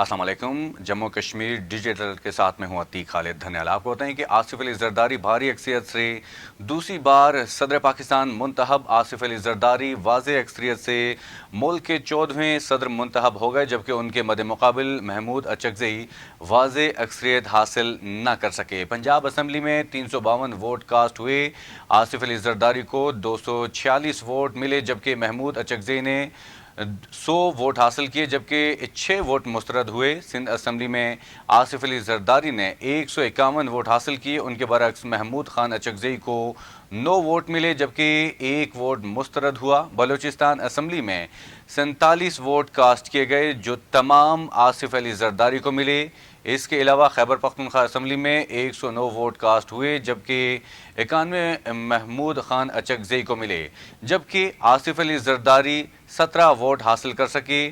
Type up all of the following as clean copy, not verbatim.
السلام علیکم۔ جموں کشمیر ڈیجیٹل کے ساتھ میں ہوں عتیق خالد دھنیال۔ آپ کو بتائیں کہ آصف علی زرداری بھاری اکثریت سے دوسری بار صدر پاکستان منتخب۔ آصف علی زرداری واضح اکثریت سے ملک کے 14ویں صدر منتخب ہو گئے، جبکہ ان کے مد مقابل محمود اچکزئی واضح اکثریت حاصل نہ کر سکے۔ پنجاب اسمبلی میں 352 ووٹ کاسٹ ہوئے۔ آصف علی زرداری کو 246 ووٹ ملے، جبکہ محمود اچکزئی نے 100 ووٹ حاصل کیے، جبکہ 6 ووٹ مسترد ہوئے۔ سندھ اسمبلی میں آصف علی زرداری نے 151 ووٹ حاصل کیے، ان کے برعکس محمود خان اچکزئی کو 9 ووٹ ملے، جبکہ 1 ووٹ مسترد ہوا۔ بلوچستان اسمبلی میں 47 ووٹ کاسٹ کیے گئے، جو تمام آصف علی زرداری کو ملے۔ اس کے علاوہ خیبر پختونخوا اسمبلی میں 109 ووٹ کاسٹ ہوئے، جبکہ 91 محمود خان اچکزئی کو ملے، جبکہ آصف علی زرداری 17 ووٹ حاصل کر سکے،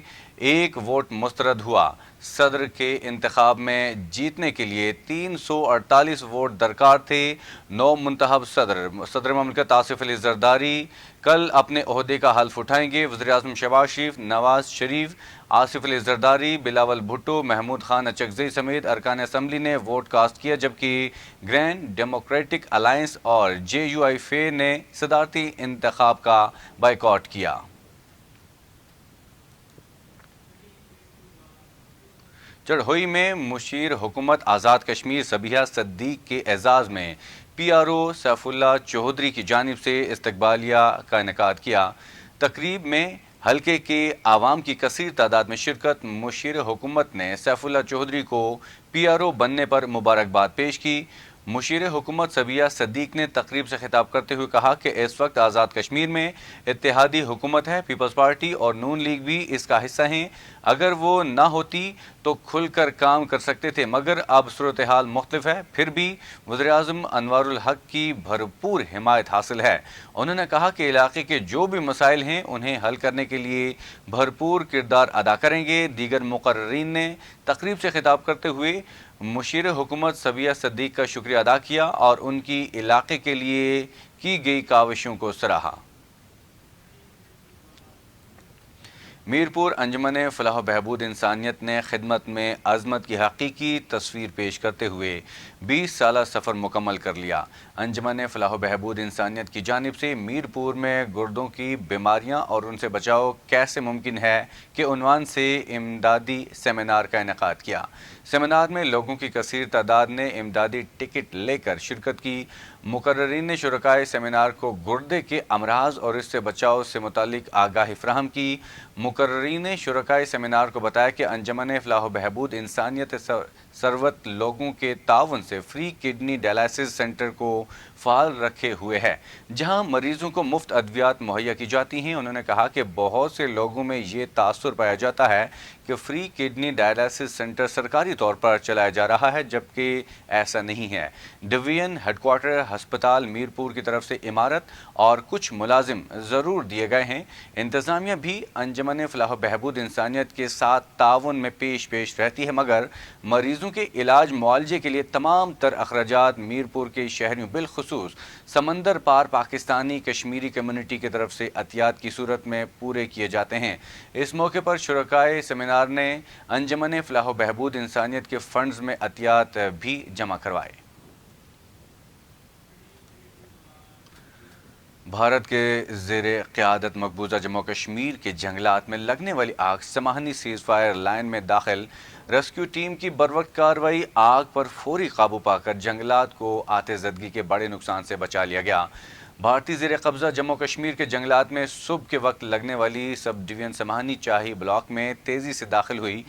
1 ووٹ مسترد ہوا۔ صدر کے انتخاب میں جیتنے کے لیے 348 ووٹ درکار تھے۔ نو منتخب صدر مملکت آصف علی زرداری کل اپنے عہدے کا حلف اٹھائیں گے۔ وزیراعظم شہباز شریف، نواز شریف، آصف علی زرداری، بلاول بھٹو، محمود خان اچکزئی سمیت ارکان اسمبلی نے ووٹ کاسٹ کیا، جبکہ گرینڈ ڈیموکریٹک الائنس اور JUIF نے صدارتی انتخاب کا بائیکاٹ کیا۔ چڑھوئی میں مشیر حکومت آزاد کشمیر صبیحہ صدیق کے اعزاز میں PRO سیف اللہ چودھری کی جانب سے استقبالیہ کا انعقاد کیا۔ تقریب میں حلقے کے عوام کی کثیر تعداد میں شرکت۔ مشیر حکومت نے سیف اللہ چودھری کو PRO بننے پر مبارکباد پیش کی۔ مشیر حکومت صبیحہ صدیق نے تقریب سے خطاب کرتے ہوئے کہا کہ اس وقت آزاد کشمیر میں اتحادی حکومت ہے، پیپلز پارٹی اور نون لیگ بھی اس کا حصہ ہیں۔ اگر وہ نہ ہوتی تو کھل کر کام کر سکتے تھے، مگر اب صورتحال مختلف ہے۔ پھر بھی وزیراعظم انوار الحق کی بھرپور حمایت حاصل ہے۔ انہوں نے کہا کہ علاقے کے جو بھی مسائل ہیں انہیں حل کرنے کے لیے بھرپور کردار ادا کریں گے۔ دیگر مقررین نے تقریب سے خطاب کرتے ہوئے مشیر حکومت صبیحہ صدیق کا شکریہ ادا کیا اور ان کی علاقے کے لیے کی گئی کاوشوں کو سراہا۔ میرپور انجمن فلاح و بہبود انسانیت نے خدمت میں عظمت کی حقیقی تصویر پیش کرتے ہوئے 20 سالہ سفر مکمل کر لیا۔ انجمن فلاح و بہبود انسانیت کی جانب سے میرپور میں گردوں کی بیماریاں اور ان سے بچاؤ کیسے ممکن ہے کے عنوان سے امدادی سیمینار کا انعقاد کیا۔ سیمینار میں لوگوں کی کثیر تعداد نے امدادی ٹکٹ لے کر شرکت کی۔ مقررین نے شرکائے سیمینار کو گردے کے امراض اور اس سے بچاؤ سے متعلق آگاہی فراہم کی۔ مقررین نے شرکائے سیمینار کو بتایا کہ انجمن فلاح و بہبود انسانیت ثروت لوگوں کے تعاون سے فری کڈنی ڈائلسس سینٹر کو فعال رکھے ہوئے ہے، جہاں مریضوں کو مفت ادویات مہیا کی جاتی ہیں۔ انہوں نے کہا کہ بہت سے لوگوں میں یہ تاثر پایا جاتا ہے کہ فری کڈنی ڈائلسس سینٹر سرکاری طور پر چلایا جا رہا ہے، جبکہ ایسا نہیں ہے۔ ڈویژن ہیڈ کوارٹر ہسپتال میرپور کی طرف سے عمارت اور کچھ ملازم ضرور دیے گئے ہیں۔ انتظامیہ بھی انجمن فلاح و بہبود انسانیت کے ساتھ تعاون میں پیش رہتی ہے، مگر مریضوں کے علاج معالجے کے لیے تمام تر اخراجات میرپور کے شہریوں بالخصوص سمندر پار پاکستانی کشمیری کمیونٹی کی طرف سے عطیات کی صورت میں پورے کیے جاتے ہیں۔ اس موقع پر شرکائے سیمینار نے انجمن فلاح و بہبود انسانیت کے فنڈز میں عطیات بھی جمع کروائے۔ بھارت کے زیر قیادت مقبوضہ جموں کشمیر کے جنگلات میں لگنے والی آگ سماہنی سیز فائر لائن میں داخل ریسکیو ٹیم کی بروقت کارروائی آگ پر فوری قابو پا کر جنگلات کو آتش زدگی کے بڑے نقصان سے بچا لیا گیا۔ بھارتی زیر قبضہ جموں کشمیر کے جنگلات میں صبح کے وقت لگنے والی سب ڈویژن سماہنی چاہی بلاک میں تیزی سے داخل ہوئی،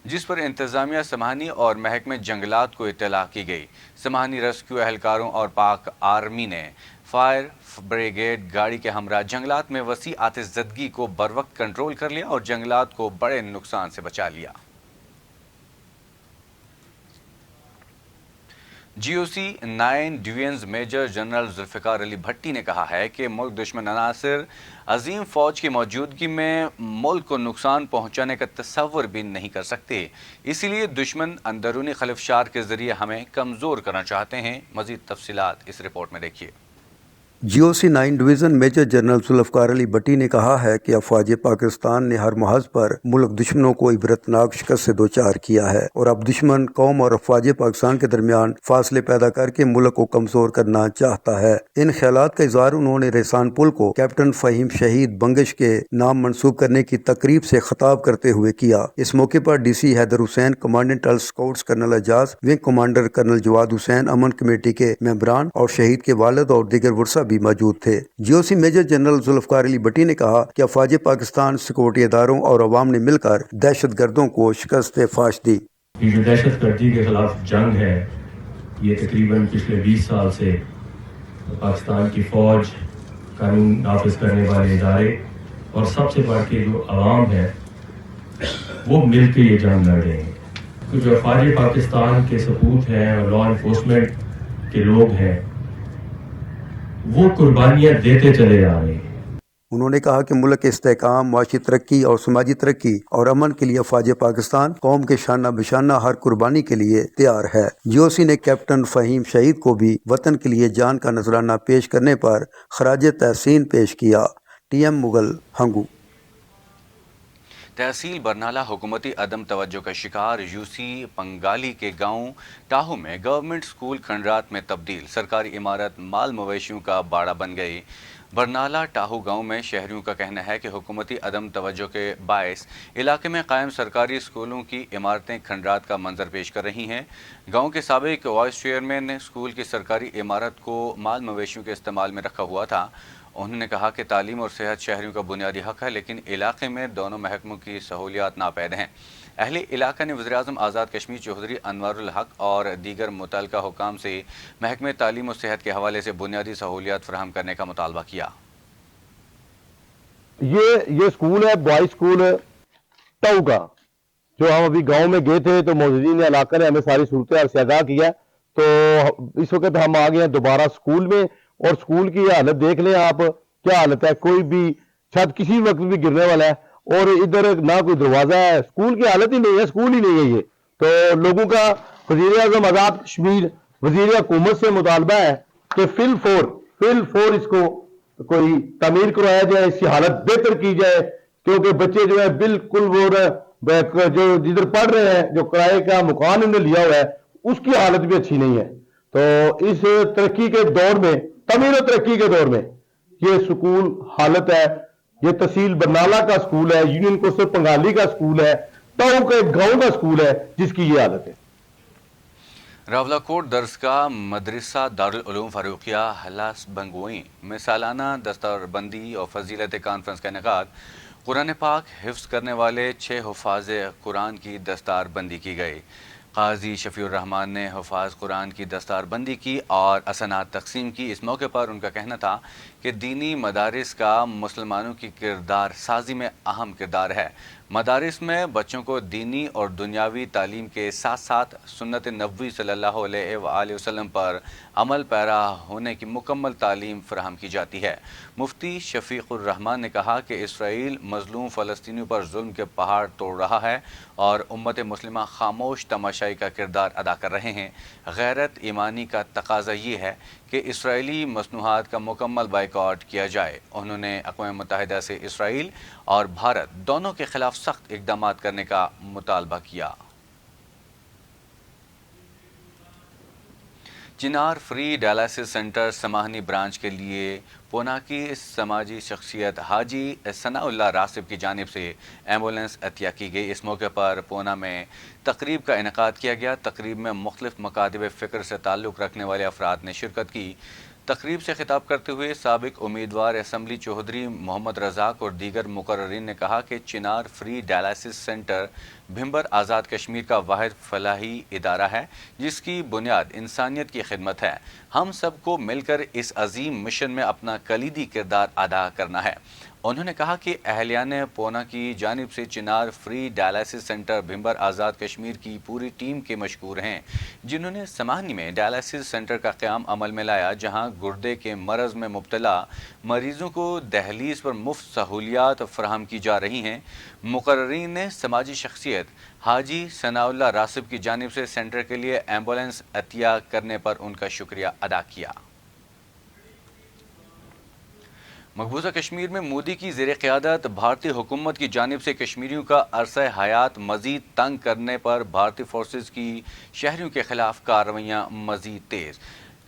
جس پر انتظامیہ سماہنی اور محکمہ جنگلات کو اطلاع کی گئی۔ سماہنی ریسکیو اہلکاروں اور پاک آرمی نے فائر بریگیڈ گاڑی کے ہمراہ جنگلات میں وسیع آتش زدگی کو بروقت کنٹرول کر لیا اور جنگلات کو بڑے نقصان سے بچا لیا۔ GOC 9 division major general Zulfiqar Ali Bhatti نے کہا ہے کہ ملک دشمن عناصر عظیم فوج کی موجودگی میں ملک کو نقصان پہنچانے کا تصور بھی نہیں کر سکتے، اسی لیے دشمن اندرونی خلفشار کے ذریعے ہمیں کمزور کرنا چاہتے ہیں۔ مزید تفصیلات اس رپورٹ میں دیکھیے۔ GOC 9 division major general Zulfiqar Ali Bhatti نے کہا ہے کہ افواج پاکستان نے ہر محاذ پر ملک دشمنوں کو عبرتناک شکست سے دوچار کیا ہے اور اب دشمن قوم اور افواج پاکستان کے درمیان فاصلے پیدا کر کے ملک کو کمزور کرنا چاہتا ہے۔ ان خیالات کا اظہار انہوں نے ریحسان پل کو کیپٹن فہیم شہید بنگش کے نام منسوب کرنے کی تقریب سے خطاب کرتے ہوئے کیا۔ اس موقع پر DC حیدر حسین، کمانڈنٹ ال اسکاؤٹس کرنل اعجاز، ونگ کمانڈر کرنل جواد حسین، امن کمیٹی کے ممبران اور شہید کے والد اور دیگر ورثہ بھی موجود تھے۔ GOC major general Zulfiqar Ali Bhatti نے کہا کہ افواج پاکستان سیکورٹی اداروں اور عوام نے مل کر دہشت گردوں کو شکست فاش دی۔ یہ جو دہشت گردی کے خلاف جنگ ہے، یہ تقریباً پچھلے 20 سال سے پاکستان کی فوج، قانون نافذ کرنے والے ادارے اور سب سے بڑھ کے جو عوام ہے وہ مل کے یہ جنگ لڑ رہے ہیں۔ تو جو افواج پاکستان کے سپوت ہیں اور لا انفورسمنٹ کے لوگ ہیں وہ قربانیاں دیتے چلے آ رہے ہیں۔ انہوں نے کہا کہ ملک کے استحکام، معاشی ترقی اور سماجی ترقی اور امن کے لیے افواج پاکستان قوم کے شانہ بشانہ ہر قربانی کے لیے تیار ہے۔ GOC نے کیپٹن فہیم شہید کو بھی وطن کے لیے جان کا نذرانہ پیش کرنے پر خراج تحسین پیش کیا۔ TM مغل، ہنگو۔ تحصیل برنالہ حکومتی عدم توجہ کا شکار UC پنگالی کے گاؤں ٹاہو میں گورنمنٹ اسکول کھنڈرات میں تبدیل، سرکاری عمارت مال مویشیوں کا باڑہ بن گئی۔ برنالہ ٹاہو گاؤں میں شہریوں کا کہنا ہے کہ حکومتی عدم توجہ کے باعث علاقے میں قائم سرکاری اسکولوں کی عمارتیں کھنڈرات کا منظر پیش کر رہی ہیں۔ گاؤں کے سابق وائس چیئرمین نے اسکول کی سرکاری عمارت کو مال مویشیوں کے استعمال میں رکھا ہوا تھا۔ انہوں نے کہا کہ تعلیم اور صحت شہریوں کا بنیادی حق ہے، لیکن علاقے میں دونوں محکموں کی سہولیات ناپید ہیں۔ اہل علاقہ نے وزیراعظم آزاد کشمیر چودھری انوار الحق اور دیگر متعلقہ حکام سے محکمہ تعلیم و صحت کے حوالے سے بنیادی سہولیات فراہم کرنے کا مطالبہ کیا۔ یہ اسکول ہے، بوائز اسکول ٹاؤ کا، جو ہم ابھی گاؤں میں گئے تھے تو موجودین علاقہ نے ہمیں ساری صورتحال سے آگاہ کیا۔ تو اس وقت ہم آ گئے ہیں دوبارہ اسکول میں، اور اسکول کی حالت دیکھ لیں آپ، کیا حالت ہے، کوئی بھی چھت کسی وقت بھی گرنے والا ہے، اور ادھر نہ کوئی دروازہ ہے، اسکول کی حالت ہی نہیں ہے، اسکول ہی نہیں ہے یہ۔ تو لوگوں کا وزیر اعظم آزاد کشمیر، وزیر حکومت سے مطالبہ ہے کہ فی الفور اس کو کوئی تعمیر کروایا جائے، اس کی حالت بہتر کی جائے، کیونکہ بچے جو ہے بالکل وہ جو جدھر پڑھ رہے ہیں، جو کرائے کا مکان انہوں نے لیا ہوا ہے، اس کی حالت بھی اچھی نہیں ہے۔ تو اس ترقی کے دور میں، تعمیر و ترقی کے دور میں یہ سکول حالت ہے، یہ تحصیل برنالہ کا سکول ہے، یونین کوسٹل پنگالی کا سکول ہے، ٹاؤ کے گاؤں کا سکول ہے، جس کی یہ حالت ہے۔ راولاکوٹ درسگاہ مدرسہ دارالعلوم فاروقیہ ہلاس بنگوئی میں سالانہ دستار بندی اور فضیلت کانفرنس کا انعقاد۔ قرآن پاک حفظ کرنے والے 6 حفاظ قرآن کی دستار بندی کی گئی۔ قاضی شفیع الرحمان نے حفاظ قرآن کی دستار بندی کی اور اسناد تقسیم کی۔ اس موقع پر ان کا کہنا تھا کہ دینی مدارس کا مسلمانوں کی کردار سازی میں اہم کردار ہے۔ مدارس میں بچوں کو دینی اور دنیاوی تعلیم کے ساتھ ساتھ سنت نبوی صلی اللہ علیہ وآلہ وسلم پر عمل پیرا ہونے کی مکمل تعلیم فراہم کی جاتی ہے۔ مفتی شفیق الرحمان نے کہا کہ اسرائیل مظلوم فلسطینیوں پر ظلم کے پہاڑ توڑ رہا ہے اور امت مسلمہ خاموش تماشائی کا کردار ادا کر رہے ہیں۔ غیرت ایمانی کا تقاضا یہ ہے کہ اسرائیلی مصنوعات کا مکمل بائیکاٹ کیا جائے۔ انہوں نے اقوام متحدہ سے اسرائیل اور بھارت دونوں کے خلاف سخت اقدامات کرنے کا مطالبہ کیا۔ چنار فری ڈائلسس سینٹر سماہنی برانچ کے لیے پونا کی سماجی شخصیت حاجی ثناء اللہ راسب کی جانب سے ایمبولینس عطیہ کی گئی۔ اس موقع پر پونا میں تقریب کا انعقاد کیا گیا۔ تقریب میں مختلف مکاتب فکر سے تعلق رکھنے والے افراد نے شرکت کی۔ تقریب سے خطاب کرتے ہوئے سابق امیدوار اسمبلی چودھری محمد رزاق اور دیگر مقررین نے کہا کہ چنار free dialysis centre Bhimber Azad Kashmir کا واحد فلاحی ادارہ ہے جس کی بنیاد انسانیت کی خدمت ہے۔ ہم سب کو مل کر اس عظیم مشن میں اپنا کلیدی کردار ادا کرنا ہے۔ انہوں نے کہا کہ اہلیان پونا کی جانب سے چنار free dialysis centre Bhimber Azad Kashmir کی پوری ٹیم کے مشکور ہیں، جنہوں نے سماہنی میں ڈائلسس سینٹر کا قیام عمل میں لایا، جہاں گردے کے مرض میں مبتلا مریضوں کو دہلیز پر مفت سہولیات فراہم کی جا رہی ہیں۔ مقررین نے سماجی شخصیت حاجی ثناء اللہ راسب کی جانب سے سینٹر کے لیے ایمبولینس عطیہ کرنے پر ان کا شکریہ ادا کیا۔ مقبوضہ کشمیر میں مودی کی زیر قیادت بھارتی حکومت کی جانب سے کشمیریوں کا عرصہ حیات مزید تنگ کرنے پر بھارتی فورسز کی شہریوں کے خلاف کارروائیاں مزید تیز۔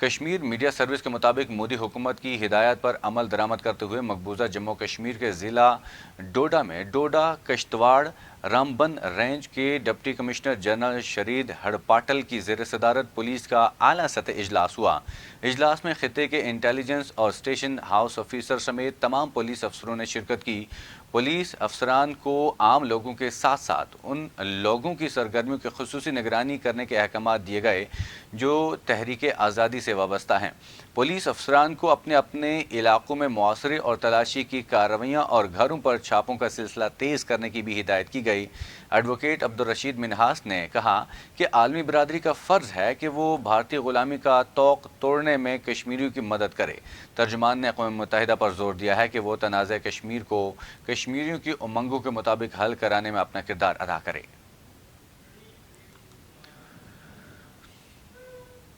کشمیر میڈیا سروس کے مطابق مودی حکومت کی ہدایات پر عمل درآمد کرتے ہوئے مقبوضہ جموں کشمیر کے ضلع ڈوڈا میں ڈوڈا کشتواڑ رامبن رینج کے ڈپٹی کمشنر جنرل شرید ہڑپاٹل کی زیر صدارت پولیس کا اعلیٰ سطح اجلاس ہوا۔ اجلاس میں خطے کے انٹیلیجنس اور اسٹیشن ہاؤس آفیسر سمیت تمام پولیس افسروں نے شرکت کی۔ پولیس افسران کو عام لوگوں کے ساتھ ساتھ ان لوگوں کی سرگرمیوں کی خصوصی نگرانی کرنے کے احکامات دیے گئے جو تحریک آزادی سے وابستہ ہیں۔ پولیس افسران کو اپنے اپنے علاقوں میں محاصرے اور تلاشی کی کارروائیاں اور گھروں پر چھاپوں کا سلسلہ تیز کرنے کی بھی ہدایت کی گئی۔ ایڈوکیٹ عبدالرشید منہاس نے کہا کہ عالمی برادری کا فرض ہے کہ وہ بھارتی غلامی کا طوق توڑنے میں کشمیریوں کی مدد کرے۔ ترجمان نے اقوام متحدہ پر زور دیا ہے کہ وہ تنازع کشمیر کو کشمیریوں کی امنگوں کے مطابق حل کرانے میں اپنا کردار ادا کرے۔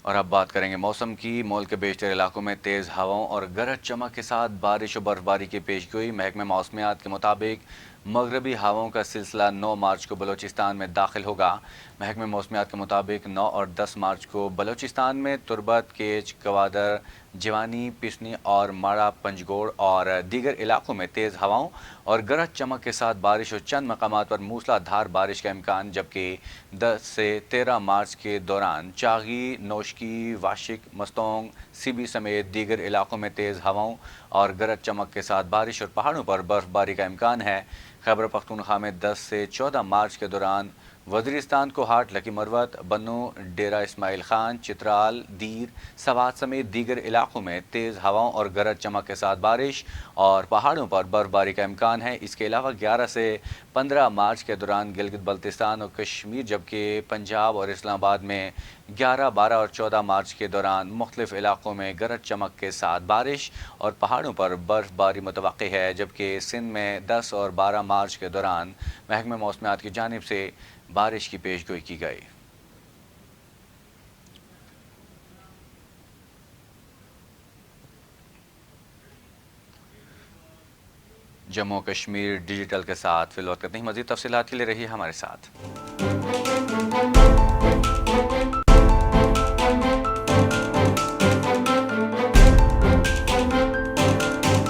اور اب بات کریں گے موسم کی۔ ملک کے بیشتر علاقوں میں تیز ہواؤں اور گرج چمک کے ساتھ بارش و برف باری کی پیشگوئی۔ محکمہ موسمیات کے مطابق مغربی ہواؤں کا سلسلہ 9 مارچ کو بلوچستان میں داخل ہوگا۔ محکمہ موسمیات کے مطابق 9 اور 10 مارچ کو بلوچستان میں تربت، کیچ، کوادر، جوانی، پسنی اور ماڑا پنجگوڑ اور دیگر علاقوں میں تیز ہواؤں اور گرج چمک کے ساتھ بارش اور چند مقامات پر موسلا دھار بارش کا امکان، جبکہ 10 سے 13 مارچ کے دوران چاغی، نوشکی، واشک، مستونگ، سی بی سمیت دیگر علاقوں میں تیز ہواؤں اور گرج چمک کے ساتھ بارش اور پہاڑوں پر برف باری کا امکان ہے۔ خیبر پختونخوا میں 10 سے 14 مارچ کے دوران وزیرستان کوہاٹ، لکی مروت، بنو، ڈیرہ اسماعیل خان، چترال، دیر، سوات سمیت دیگر علاقوں میں تیز ہواؤں اور گرج چمک کے ساتھ بارش اور پہاڑوں پر برف باری کا امکان ہے۔ اس کے علاوہ 11 سے 15 مارچ کے دوران گلگت بلتستان اور کشمیر، جبکہ پنجاب اور اسلام آباد میں 11، 12 اور 14 مارچ کے دوران مختلف علاقوں میں گرج چمک کے ساتھ بارش اور پہاڑوں پر برف باری متوقع ہے، جبکہ سندھ میں 10 اور 12 مارچ کے دوران محکمہ موسمیات کی جانب سے بارش کی پیشگوئی کی گئی۔ جموں کشمیر ڈیجیٹل کے ساتھ فی الوقت اتنی ہی۔ مزید تفصیلات کے لیے رہیے ہمارے ساتھ۔